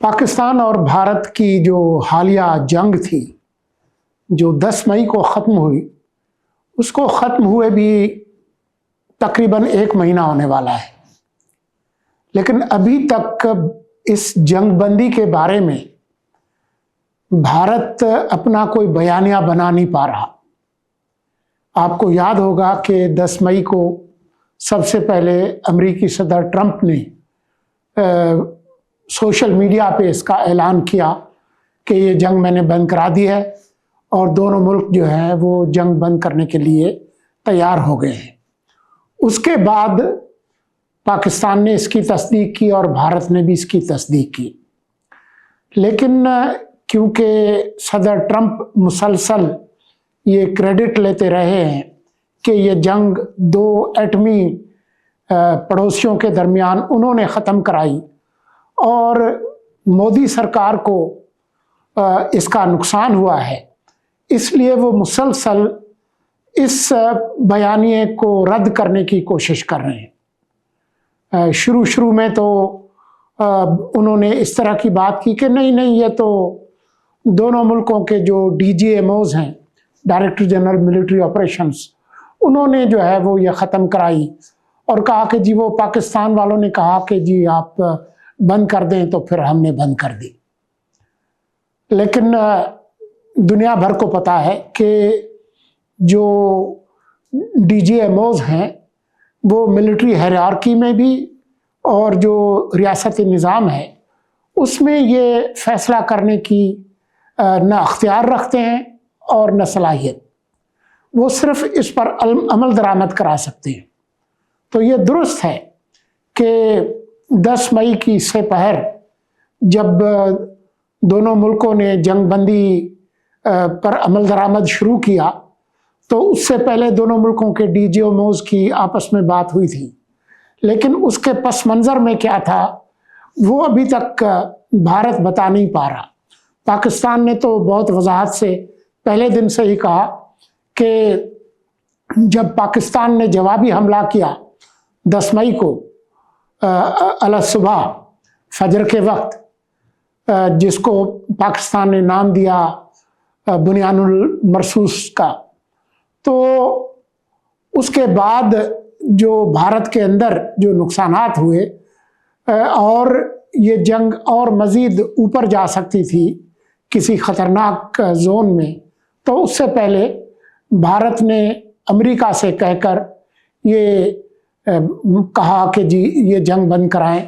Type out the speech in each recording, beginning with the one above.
پاکستان اور بھارت کی جو حالیہ جنگ تھی جو 10 مئی کو ختم ہوئی، اس کو ختم ہوئے بھی تقریباً 1 مہینہ ہونے والا ہے، لیکن ابھی تک اس جنگ بندی کے بارے میں بھارت اپنا کوئی بیانیہ بنا نہیں پا رہا۔ آپ کو یاد ہوگا کہ 10 مئی کو سب سے پہلے امریکی صدر ٹرمپ نے سوشل میڈیا پہ اس کا اعلان کیا کہ یہ جنگ میں نے بند کرا دی ہے، اور دونوں ملک جو ہیں وہ جنگ بند کرنے کے لیے تیار ہو گئے ہیں۔ اس کے بعد پاکستان نے اس کی تصدیق کی اور بھارت نے بھی اس کی تصدیق کی، لیکن کیونکہ صدر ٹرمپ مسلسل یہ کریڈٹ لیتے رہے ہیں کہ یہ جنگ 2 ایٹمی پڑوسیوں کے درمیان انہوں نے ختم کرائی، اور مودی سرکار کو اس کا نقصان ہوا ہے، اس لیے وہ مسلسل اس بیانیے کو رد کرنے کی کوشش کر رہے ہیں۔ شروع میں تو انہوں نے اس طرح کی بات کی کہ نہیں یہ تو دونوں ملکوں کے جو DGMOs ہیں، ڈائریکٹر جنرل ملٹری آپریشنز، انہوں نے جو ہے وہ یہ ختم کرائی، اور کہا کہ جی وہ پاکستان والوں نے کہا کہ جی آپ بند کر دیں، تو پھر ہم نے بند کر دی۔ لیکن دنیا بھر کو پتہ ہے کہ جو DGMOs ہیں وہ ملٹری ہیرارکی میں بھی اور جو ریاستی نظام ہے اس میں یہ فیصلہ کرنے کی نہ اختیار رکھتے ہیں اور نہ صلاحیت، وہ صرف اس پر عمل درآمد کرا سکتے ہیں۔ تو یہ درست ہے کہ 10 مئی کی سے پہر جب دونوں ملکوں نے جنگ بندی پر عمل درآمد شروع کیا، تو اس سے پہلے دونوں ملکوں کے DGMOs کی آپس میں بات ہوئی تھی، لیکن اس کے پس منظر میں کیا تھا وہ ابھی تک بھارت بتا نہیں پا رہا۔ پاکستان نے تو بہت وضاحت سے پہلے دن سے ہی کہا کہ جب پاکستان نے جوابی حملہ کیا 10 مئی کو صبح فجر کے وقت، جس کو پاکستان نے نام دیا بنیان المرصوص کا، تو اس کے بعد جو بھارت کے اندر جو نقصانات ہوئے اور یہ جنگ اور مزید اوپر جا سکتی تھی کسی خطرناک زون میں، تو اس سے پہلے بھارت نے امریکہ سے کہہ کر یہ کہا کہ جی یہ جنگ بند کرائیں،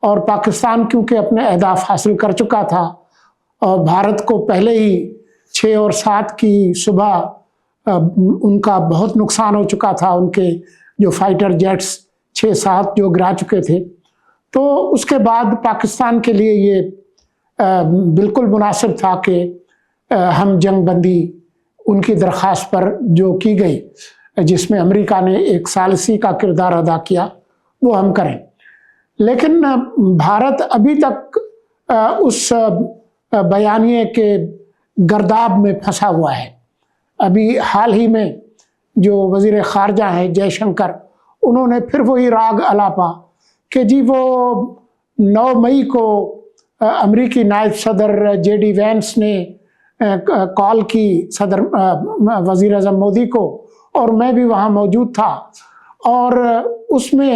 اور پاکستان کیونکہ اپنے اہداف حاصل کر چکا تھا اور بھارت کو پہلے ہی 6 اور 7 کی صبح ان کا بہت نقصان ہو چکا تھا، ان کے جو فائٹر جیٹس 6-7 جو گرا چکے تھے، تو اس کے بعد پاکستان کے لیے یہ بالکل مناسب تھا کہ ہم جنگ بندی ان کی درخواست پر جو کی گئی، جس میں امریکہ نے ایک ثالثی کا کردار ادا کیا، وہ ہم کریں۔ لیکن بھارت ابھی تک اس بیانیے کے گرداب میں پھنسا ہوا ہے۔ ابھی حال ہی میں جو وزیر خارجہ ہیں جے شنکر، انہوں نے پھر وہی راگ الاپا کہ جی وہ 9 مئی کو امریکی نائب صدر JD وینس نے کال کی صدر وزیر اعظم مودی کو، اور میں بھی وہاں موجود تھا، اور اس میں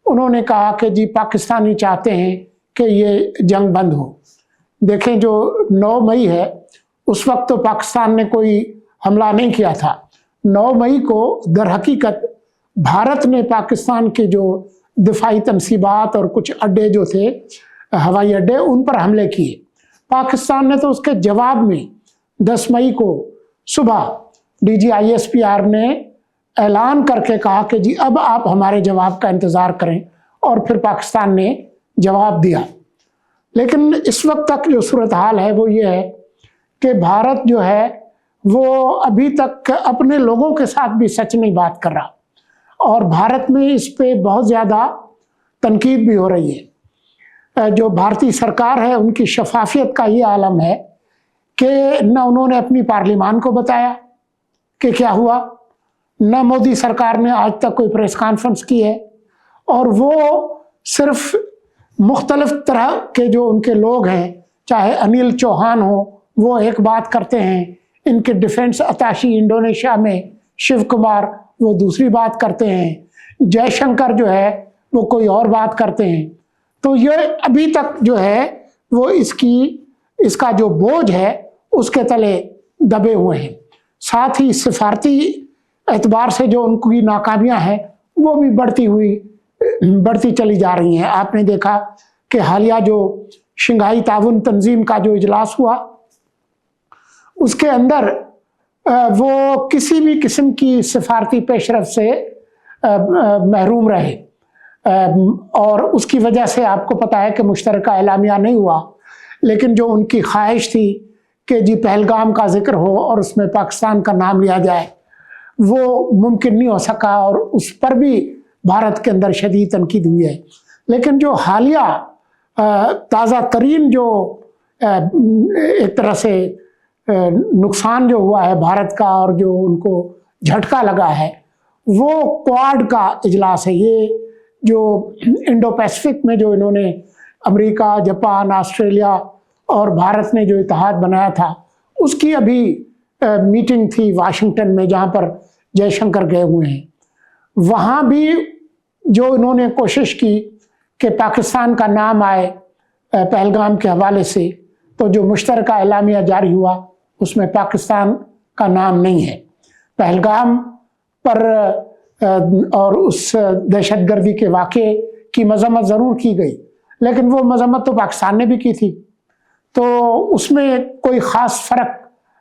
انہوں نے کہا کہ جی پاکستانی چاہتے ہیں کہ یہ جنگ بند ہو۔ دیکھیں جو 9 مئی ہے اس وقت تو پاکستان نے کوئی حملہ نہیں کیا تھا۔ 9 مئی کو در حقیقت بھارت نے پاکستان کے جو دفاعی تنصیبات اور کچھ اڈے جو تھے، ہوائی اڈے، ان پر حملے کیے۔ پاکستان نے تو اس کے جواب میں 10 مئی کو صبح DGISPR نے اعلان کر کے کہا کہ جی اب آپ ہمارے جواب کا انتظار کریں، اور پھر پاکستان نے جواب دیا۔ لیکن اس وقت تک جو صورتحال ہے وہ یہ ہے کہ بھارت جو ہے وہ ابھی تک اپنے لوگوں کے ساتھ بھی سچ نہیں بات کر رہا، اور بھارت میں اس پہ بہت زیادہ تنقید بھی ہو رہی ہے۔ جو بھارتی سرکار ہے ان کی شفافیت کا یہ عالم ہے کہ نہ انہوں نے اپنی پارلیمان کو بتایا کہ کیا ہوا، نہ مودی سرکار نے آج تک کوئی پریس کانفرنس کی ہے، اور وہ صرف مختلف طرح کے جو ان کے لوگ ہیں، چاہے انل چوہان ہوں، وہ ایک بات کرتے ہیں، ان کے ڈیفنس اتاشی انڈونیشیا میں شیو کمار وہ دوسری بات کرتے ہیں، جے شنکر جو ہے وہ کوئی اور بات کرتے ہیں۔ تو یہ ابھی تک جو ہے وہ اس کا جو بوجھ ہے اس کے تلے دبے ہوئے ہیں۔ ساتھ ہی سفارتی اعتبار سے جو ان کی ناکامیاں ہیں وہ بھی بڑھتی چلی جا رہی ہیں۔ آپ نے دیکھا کہ حالیہ جو شنگھائی تعاون تنظیم کا جو اجلاس ہوا، اس کے اندر وہ کسی بھی قسم کی سفارتی پیش رفت سے محروم رہے، اور اس کی وجہ سے آپ کو پتہ ہے کہ مشترکہ اعلامیہ نہیں ہوا، لیکن جو ان کی خواہش تھی کہ جی پہلگام کا ذکر ہو اور اس میں پاکستان کا نام لیا جائے، وہ ممکن نہیں ہو سکا، اور اس پر بھی بھارت کے اندر شدید تنقید ہوئی ہے۔ لیکن جو حالیہ تازہ ترین جو ایک طرح سے نقصان جو ہوا ہے بھارت کا اور جو ان کو جھٹکا لگا ہے، وہ کوآڈ کا اجلاس ہے۔ یہ جو انڈو پیسفک میں جو انہوں نے امریکہ، جاپان، آسٹریلیا اور بھارت نے جو اتحاد بنایا تھا، اس کی ابھی میٹنگ تھی واشنگٹن میں، جہاں پر جے شنکر گئے ہوئے ہیں۔ وہاں بھی جو انہوں نے کوشش کی کہ پاکستان کا نام آئے پہلگام کے حوالے سے، تو جو مشترکہ اعلامیہ جاری ہوا اس میں پاکستان کا نام نہیں ہے۔ پہلگام پر اور اس دہشت گردی کے واقعے کی مذمت ضرور کی گئی، لیکن وہ مذمت تو پاکستان نے بھی کی تھی، تو اس میں کوئی خاص فرق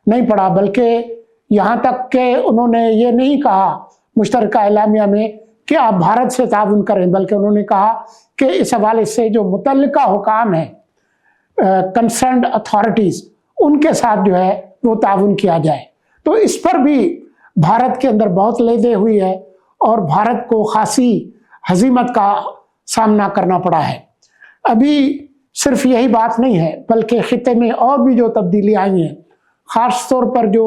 نہیں پڑا، بلکہ یہاں تک کہ انہوں نے یہ نہیں کہا مشترکہ اعلامیہ میں کہ آپ بھارت سے تعاون کریں، بلکہ انہوں نے کہا کہ اس حوالے سے جو متعلقہ حکام ہیں، کنسرنڈ اتھارٹیز، ان کے ساتھ جو ہے وہ تعاون کیا جائے۔ تو اس پر بھی بھارت کے اندر بہت لیدے ہوئی ہے، اور بھارت کو خاصی ہزیمت کا سامنا کرنا پڑا ہے۔ ابھی صرف یہی بات نہیں ہے، بلکہ خطے میں اور بھی جو تبدیلی آئی ہیں، خاص طور پر جو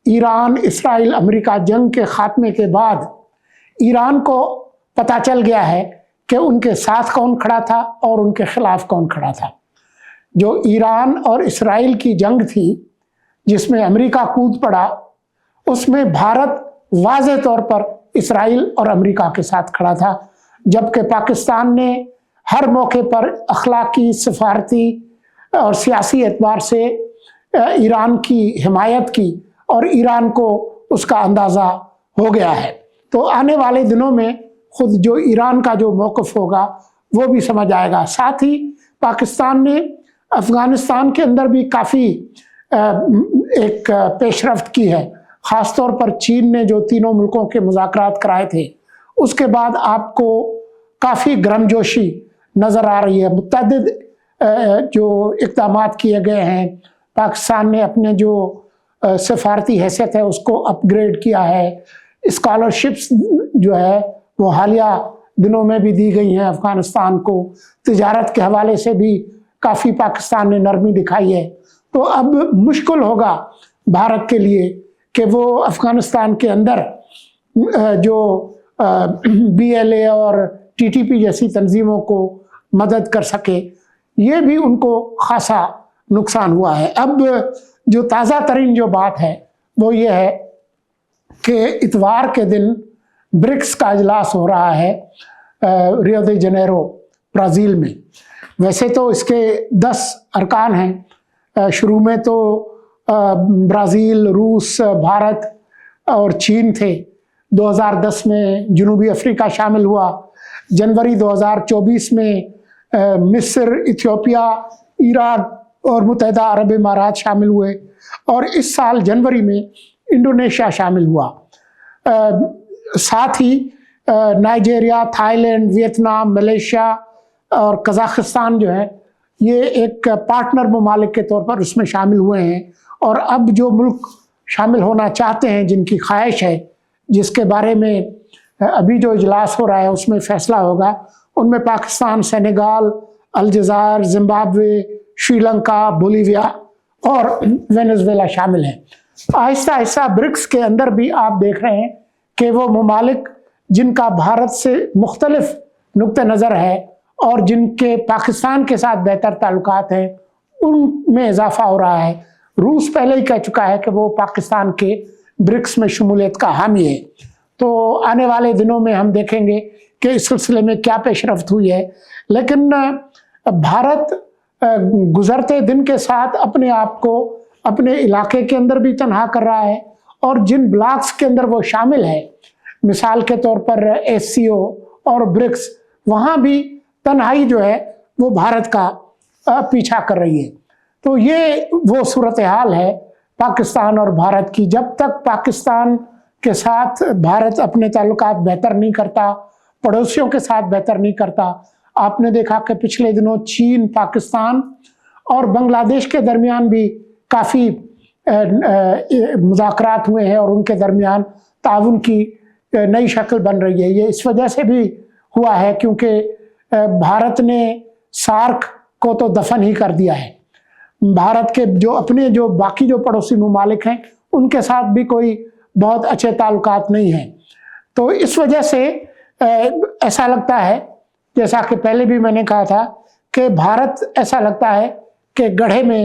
ایران اسرائیل امریکہ جنگ کے خاتمے کے بعد ایران کو پتہ چل گیا ہے کہ ان کے ساتھ کون کھڑا تھا اور ان کے خلاف کون کھڑا تھا۔ جو ایران اور اسرائیل کی جنگ تھی جس میں امریکہ کود پڑا، اس میں بھارت واضح طور پر اسرائیل اور امریکہ کے ساتھ کھڑا تھا، جبکہ پاکستان نے ہر موقع پر اخلاقی، سفارتی اور سیاسی اعتبار سے ایران کی حمایت کی، اور ایران کو اس کا اندازہ ہو گیا ہے۔ تو آنے والے دنوں میں خود جو ایران کا جو موقف ہوگا وہ بھی سمجھ آئے گا۔ ساتھ ہی پاکستان نے افغانستان کے اندر بھی کافی ایک پیش رفت کی ہے، خاص طور پر چین نے جو تینوں ملکوں کے مذاکرات کرائے تھے، اس کے بعد آپ کو کافی گرم جوشی نظر آ رہی ہے، متعدد جو اقدامات کیے گئے ہیں۔ پاکستان نے اپنے جو سفارتی حیثیت ہے اس کو اپ گریڈ کیا ہے، اسکالرشپس جو ہے وہ حالیہ دنوں میں بھی دی گئی ہیں افغانستان کو، تجارت کے حوالے سے بھی کافی پاکستان نے نرمی دکھائی ہے۔ تو اب مشکل ہوگا بھارت کے لیے کہ وہ افغانستان کے اندر جو BLA اور TTP جیسی تنظیموں کو مدد کر سکے، یہ بھی ان کو خاصا نقصان ہوا ہے۔ اب جو تازہ ترین جو بات ہے وہ یہ ہے کہ اتوار کے دن برکس کا اجلاس ہو رہا ہے ریو دی جنیرو، برازیل میں۔ ویسے تو اس کے 10 ارکان ہیں۔ شروع میں تو برازیل، روس، بھارت اور چین تھے۔ 2010 میں جنوبی افریقہ شامل ہوا۔ جنوری 2024 میں مصر، ایتھوپیا، ایران اور متحدہ عرب امارات شامل ہوئے، اور اس سال جنوری میں انڈونیشیا شامل ہوا۔ ساتھ ہی Nigeria, Thailand, Vietnam, Malaysia اور قزاقستان جو ہے یہ ایک پارٹنر ممالک کے طور پر اس میں شامل ہوئے ہیں، اور اب جو ملک شامل ہونا چاہتے ہیں، جن کی خواہش ہے، جس کے بارے میں ابھی جو اجلاس ہو رہا ہے اس میں فیصلہ ہوگا، ان میں پاکستان، سینیگال، الجزائر، زمبابوے، شری لنکا، بولیویا اور وینزویلا شامل ہیں۔ آہستہ آہستہ برکس کے اندر بھی آپ دیکھ رہے ہیں کہ وہ ممالک جن کا بھارت سے مختلف نقطہ نظر ہے اور جن کے پاکستان کے ساتھ بہتر تعلقات ہیں ان میں اضافہ ہو رہا ہے۔ روس پہلے ہی کہہ چکا ہے کہ وہ پاکستان کے برکس میں شمولیت کا حامی ہے۔ تو آنے والے دنوں میں ہم دیکھیں گے کہ اس سلسلے میں کیا پیش رفت ہوئی ہے، لیکن بھارت گزرتے دن کے ساتھ اپنے آپ کو اپنے علاقے کے اندر بھی تنہا کر رہا ہے، اور جن بلاکس کے اندر وہ شامل ہے، مثال کے طور پر SCO اور برکس، وہاں بھی تنہائی جو ہے وہ بھارت کا پیچھا کر رہی ہے۔ تو یہ وہ صورتحال ہے پاکستان اور بھارت کی۔ جب تک پاکستان کے ساتھ بھارت اپنے تعلقات بہتر نہیں کرتا، پڑوسیوں کے ساتھ بہتر نہیں کرتا، آپ نے دیکھا کہ پچھلے دنوں چین، پاکستان اور بنگلہ دیش کے درمیان بھی کافی مذاکرات ہوئے ہیں، اور ان کے درمیان تعاون کی نئی شکل بن رہی ہے۔ یہ اس وجہ سے بھی ہوا ہے کیونکہ بھارت نے سارک کو تو دفن ہی کر دیا ہے۔ بھارت کے اپنے باقی پڑوسی ممالک ہیں ان کے ساتھ بھی کوئی بہت اچھے تعلقات نہیں ہیں۔ تو اس وجہ سے ایسا لگتا ہے، جیسا کہ پہلے بھی میں نے کہا تھا، کہ بھارت ایسا لگتا ہے کہ گڑھے میں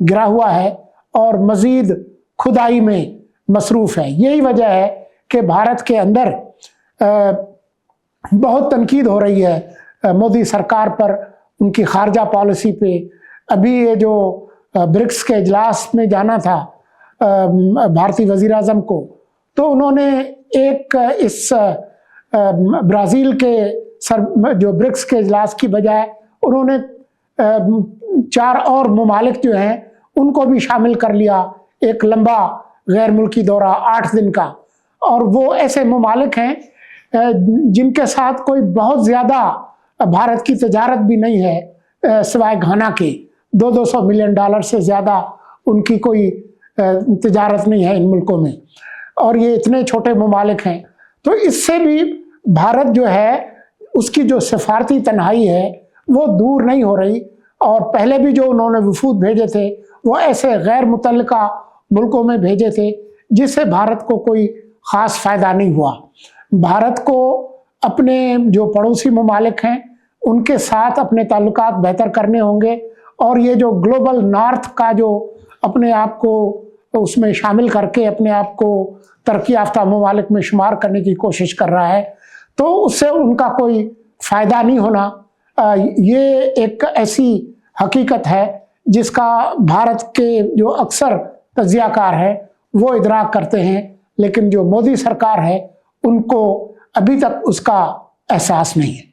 گرا ہوا ہے اور مزید کھدائی میں مصروف ہے۔ یہی وجہ ہے کہ بھارت کے اندر بہت تنقید ہو رہی ہے مودی سرکار پر، ان کی خارجہ پالیسی پہ۔ ابھی یہ جو برکس کے اجلاس میں جانا تھا بھارتی وزیر اعظم کو، تو انہوں نے ایک اس برازیل کے جو برکس کے اجلاس کی بجائے انہوں نے 4 اور ممالک جو ہیں ان کو بھی شامل کر لیا، ایک لمبا غیر ملکی دورہ 8 دن کا۔ اور وہ ایسے ممالک ہیں جن کے ساتھ کوئی بہت زیادہ بھارت کی تجارت بھی نہیں ہے، سوائے گھانا کے۔ 200 ملین ڈالر سے زیادہ ان کی کوئی تجارت نہیں ہے ان ملکوں میں، اور یہ اتنے چھوٹے ممالک ہیں۔ تو اس سے بھی بھارت جو ہے اس کی جو سفارتی تنہائی ہے وہ دور نہیں ہو رہی، اور پہلے بھی جو انہوں نے وفود بھیجے تھے وہ ایسے غیر متعلقہ ملکوں میں بھیجے تھے جس سے بھارت کو کوئی خاص فائدہ نہیں ہوا۔ بھارت کو اپنے جو پڑوسی ممالک ہیں ان کے ساتھ اپنے تعلقات بہتر کرنے ہوں گے، اور یہ جو گلوبل نارتھ کا جو اپنے آپ کو اس میں شامل کر کے اپنے آپ کو ترقی یافتہ ممالک میں شمار کرنے کی کوشش کر رہا ہے، تو اس سے ان کا کوئی فائدہ نہیں ہونا۔ یہ ایک ایسی حقیقت ہے جس کا بھارت کے جو اکثر تجزیہ کار ہے وہ ادراک کرتے ہیں، لیکن جو مودی سرکار ہے ان کو ابھی تک اس کا احساس نہیں ہے۔